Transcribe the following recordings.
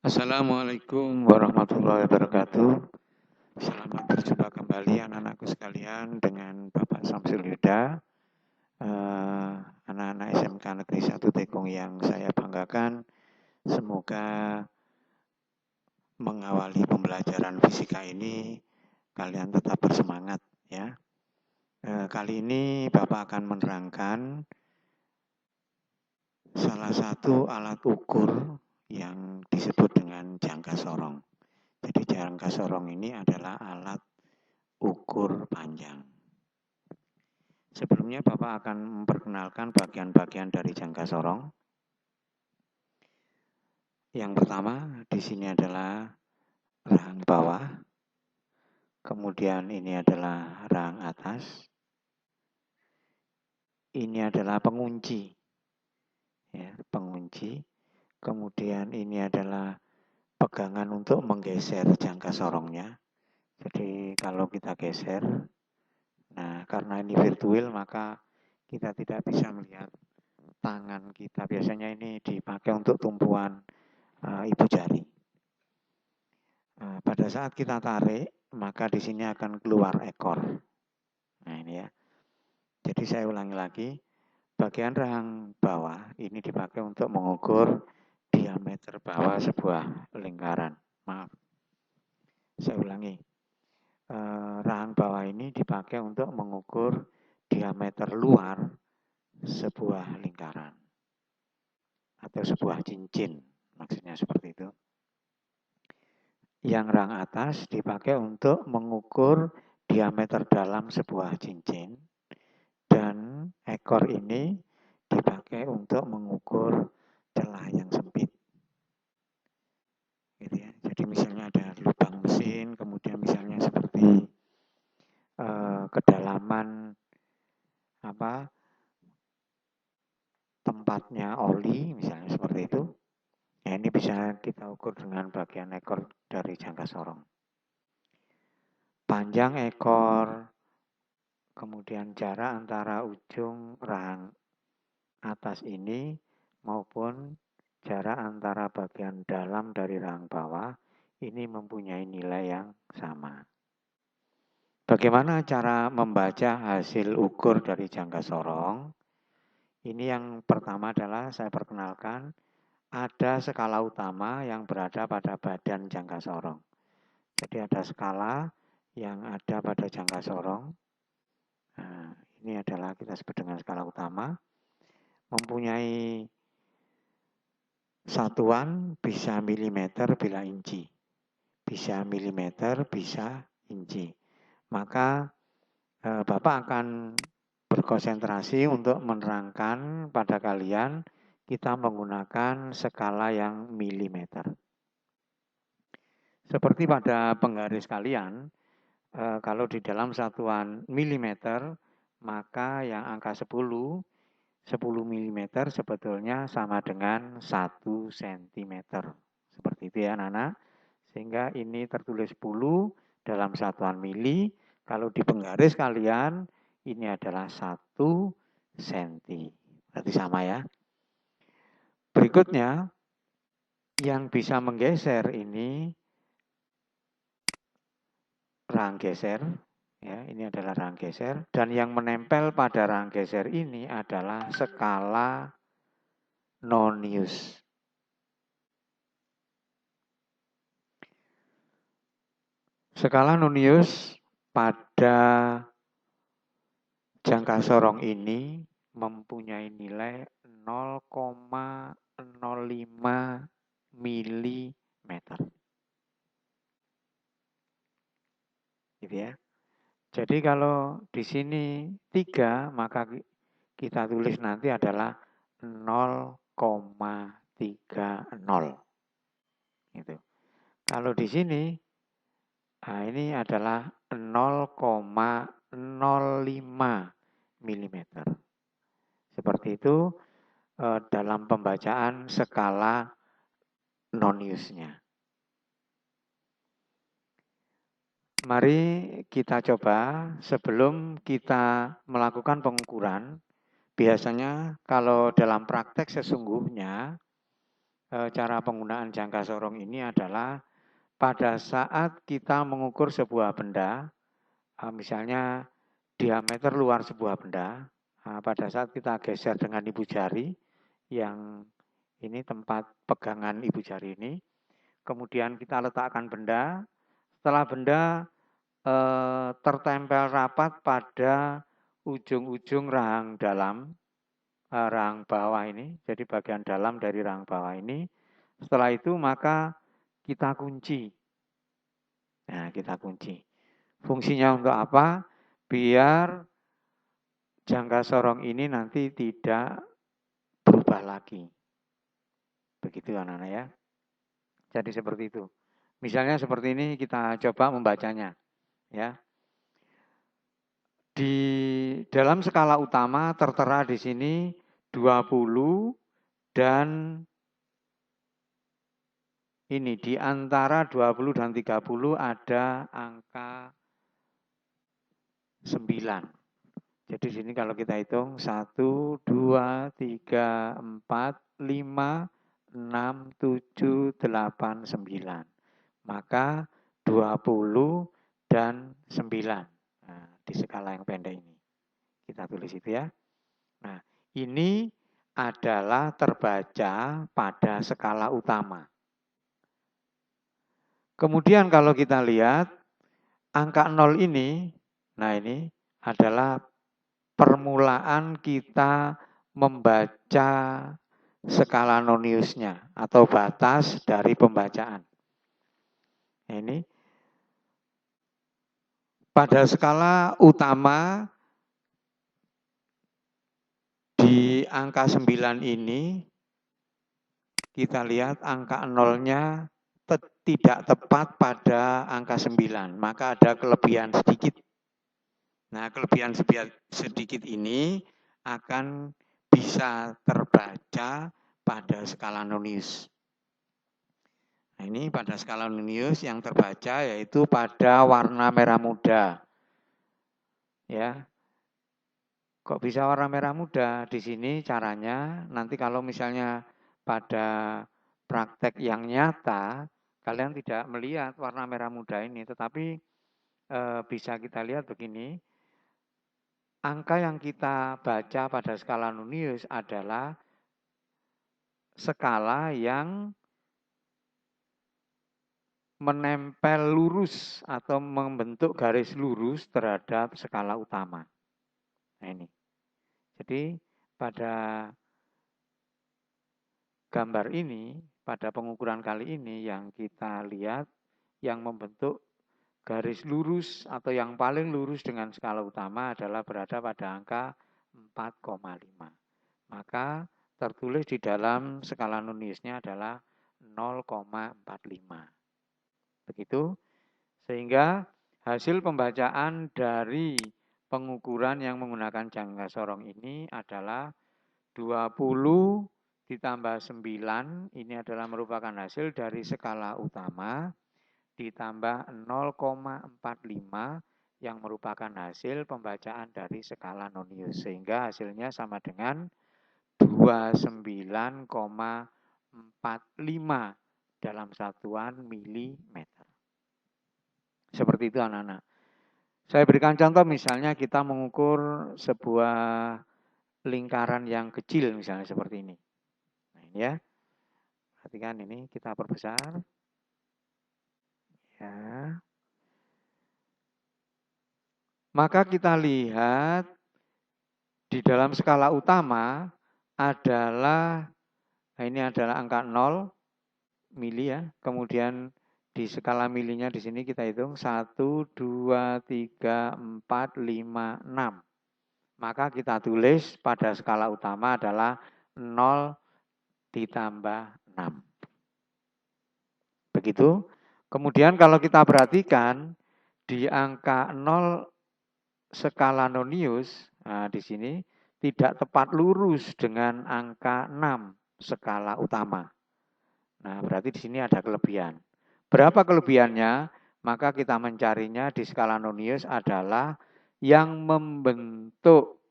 Assalamualaikum warahmatullahi wabarakatuh. Selamat berjumpa kembali anak-anakku sekalian dengan Bapak Samsul Huda, anak-anak SMK Negeri 1 Tekong yang saya banggakan. Semoga mengawali pembelajaran fisika ini kalian tetap bersemangat ya. Kali ini Bapak akan menerangkan salah satu alat ukur yang disebut dengan jangka sorong. Jadi jangka sorong ini adalah alat ukur panjang. Sebelumnya Bapak akan memperkenalkan bagian-bagian dari jangka sorong. Yang pertama di sini adalah rahang bawah, kemudian ini adalah rahang atas, ini adalah pengunci, ya, pengunci. Kemudian ini adalah pegangan untuk menggeser jangka sorongnya. Jadi kalau kita geser, nah karena ini virtual maka kita tidak bisa melihat tangan kita. Biasanya ini dipakai untuk tumpuan ibu jari. Pada saat kita tarik, maka di sini akan keluar ekor. Nah ini ya. Jadi saya ulangi lagi. Bagian rahang bawah ini dipakai untuk mengukur diameter bawah sebuah lingkaran. Maaf, saya ulangi. Rahang bawah ini dipakai untuk mengukur diameter luar sebuah lingkaran atau sebuah cincin, maksudnya seperti itu. Yang rahang atas dipakai untuk mengukur diameter dalam sebuah cincin, dan ekor ini dipakai untuk mengukur celah yang sempit. Gitu ya. Jadi misalnya ada lubang mesin, kemudian misalnya seperti kedalaman tempatnya oli, misalnya seperti itu. Nah, ini bisa kita ukur dengan bagian ekor dari jangka sorong. Panjang ekor, kemudian jarak antara ujung rahang atas ini maupun jarak antara bagian dalam dari rahang bawah ini mempunyai nilai yang sama. Bagaimana cara membaca hasil ukur dari jangka sorong? Ini yang pertama adalah saya perkenalkan, ada skala utama yang berada pada badan jangka sorong. Jadi ada skala yang ada pada jangka sorong. Nah, ini adalah kita sebut dengan skala utama. Mempunyai satuan bisa milimeter, bila inci. Bisa milimeter, bisa inci. Maka Bapak akan berkonsentrasi untuk menerangkan pada kalian kita menggunakan skala yang milimeter. Seperti pada penggaris kalian, kalau di dalam satuan milimeter, maka yang angka 10 mm sebetulnya sama dengan 1 cm. Seperti itu ya anak-anak. Sehingga ini tertulis 10 dalam satuan mili. Kalau di penggaris kalian, ini adalah 1 cm. Berarti sama ya. Berikutnya, yang bisa menggeser ini rahang geser. Ya, ini adalah rahang geser. Dan yang menempel pada rahang geser ini adalah skala Nonius. Skala Nonius pada jangka sorong ini mempunyai nilai 0,05 mm. Gitu ya. Jadi kalau di sini 3, maka kita tulis nanti adalah 0,30. Gitu. Kalau di sini, nah ini adalah 0,05 mm. Seperti itu dalam pembacaan skala Noniusnya. Mari kita coba sebelum kita melakukan pengukuran. Biasanya kalau dalam praktek sesungguhnya cara penggunaan jangka sorong ini adalah pada saat kita mengukur sebuah benda, misalnya diameter luar sebuah benda, pada saat kita geser dengan ibu jari, yang ini tempat pegangan ibu jari ini, kemudian kita letakkan benda, setelah benda tertempel rapat pada ujung-ujung rahang dalam, rahang bawah ini, jadi bagian dalam dari rahang bawah ini, setelah itu maka kita kunci. Nah, kita kunci. Fungsinya untuk apa? Biar jangka sorong ini nanti tidak berubah lagi. Begitu anak-anak ya. Jadi seperti itu. Misalnya seperti ini kita coba membacanya. Ya. Di dalam skala utama tertera di sini 20 dan ini di antara 20 dan 30 ada angka 9. Jadi di sini kalau kita hitung 1, 2, 3, 4, 5, 6, 7, 8, 9. Maka 20 dan 9. Nah, di skala yang pendek ini. Kita tulis itu ya. Nah, ini adalah terbaca pada skala utama. Kemudian kalau kita lihat angka 0 ini, nah ini adalah permulaan kita membaca skala noniusnya atau batas dari pembacaan. Ini pada skala utama di angka 9 ini kita lihat angka 0-nya tidak tepat pada angka 9, maka ada kelebihan sedikit. Nah, kelebihan sedikit ini akan bisa terbaca pada skala nonius. Nah, ini pada skala nonius yang terbaca yaitu pada warna merah muda. Ya. Kok bisa warna merah muda? Di sini caranya nanti kalau misalnya pada praktek yang nyata kalian tidak melihat warna merah muda ini, tetapi bisa kita lihat begini. Angka yang kita baca pada skala nonius adalah skala yang menempel lurus atau membentuk garis lurus terhadap skala utama. Nah ini. Jadi pada gambar ini, pada pengukuran kali ini yang kita lihat yang membentuk garis lurus atau yang paling lurus dengan skala utama adalah berada pada angka 4,5. Maka tertulis di dalam skala noniusnya adalah 0,45. Begitu. Sehingga hasil pembacaan dari pengukuran yang menggunakan jangka sorong ini adalah 20 ditambah 9, ini adalah merupakan hasil dari skala utama, ditambah 0,45 yang merupakan hasil pembacaan dari skala nonius. Sehingga hasilnya sama dengan 29,45 dalam satuan milimeter. Seperti itu anak-anak. Saya berikan contoh misalnya kita mengukur sebuah lingkaran yang kecil misalnya seperti ini. Nah ini ya. Perhatikan ini kita perbesar. Ya. Maka kita lihat di dalam skala utama adalah, nah ini adalah angka 0 mili ya. Kemudian di skala milinya di sini kita hitung 1, 2, 3, 4, 5, 6. Maka kita tulis pada skala utama adalah 0 ditambah 6. Begitu. Kemudian kalau kita perhatikan di angka 0 skala nonius, nah di sini tidak tepat lurus dengan angka 6 skala utama. Nah, berarti di sini ada kelebihan. Berapa kelebihannya? Maka kita mencarinya di skala nonius adalah yang membentuk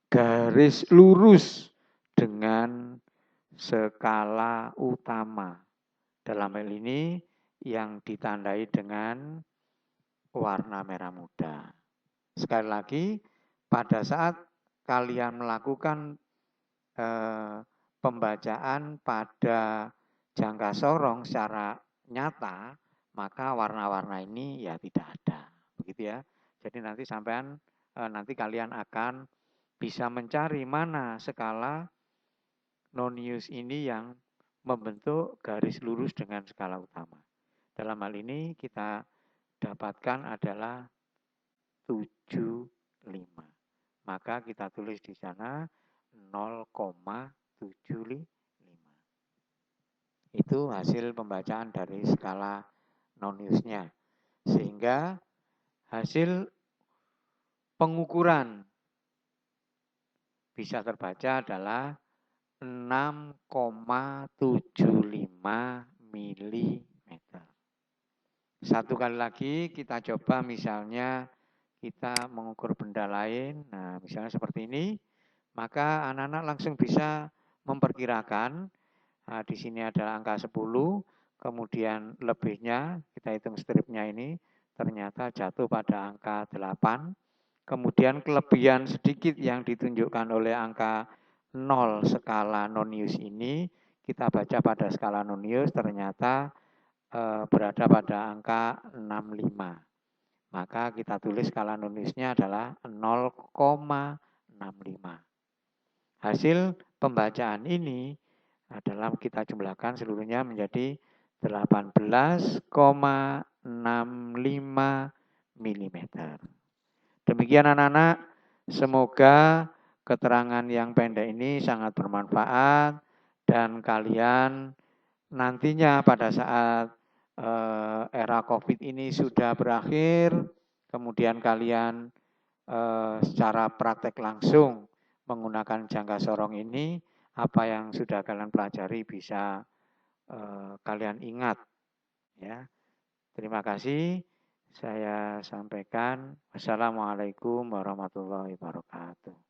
garis lurus dengan skala utama. Dalam hal ini yang ditandai dengan warna merah muda. Sekali lagi, pada saat kalian melakukan pembacaan pada jangka sorong secara nyata, maka warna-warna ini ya tidak ada. Begitu ya. Jadi nanti kalian akan bisa mencari mana skala nonius ini yang membentuk garis lurus dengan skala utama. Dalam hal ini kita dapatkan adalah 75. Maka kita tulis di sana 0,75. Itu hasil pembacaan dari skala noniusnya. Sehingga hasil pengukuran bisa terbaca adalah 6,75 mm. Satu kali lagi kita coba misalnya kita mengukur benda lain. Nah, misalnya seperti ini, maka anak-anak langsung bisa memperkirakan. Nah, di sini adalah angka 10, kemudian lebihnya, kita hitung stripnya ini, ternyata jatuh pada angka 8. Kemudian kelebihan sedikit yang ditunjukkan oleh angka 0 skala nonius ini, kita baca pada skala nonius ternyata berada pada angka 65. Maka kita tulis skala noniusnya adalah 0,65. Hasil pembacaan ini adalah kita jumlahkan seluruhnya menjadi 18,65 mm. Demikian anak-anak, semoga keterangan yang pendek ini sangat bermanfaat dan kalian nantinya pada saat era COVID ini sudah berakhir, kemudian kalian secara praktek langsung menggunakan jangka sorong ini, apa yang sudah kalian pelajari bisa kalian ingat. Ya, terima kasih. Saya sampaikan. Wassalamualaikum warahmatullahi wabarakatuh.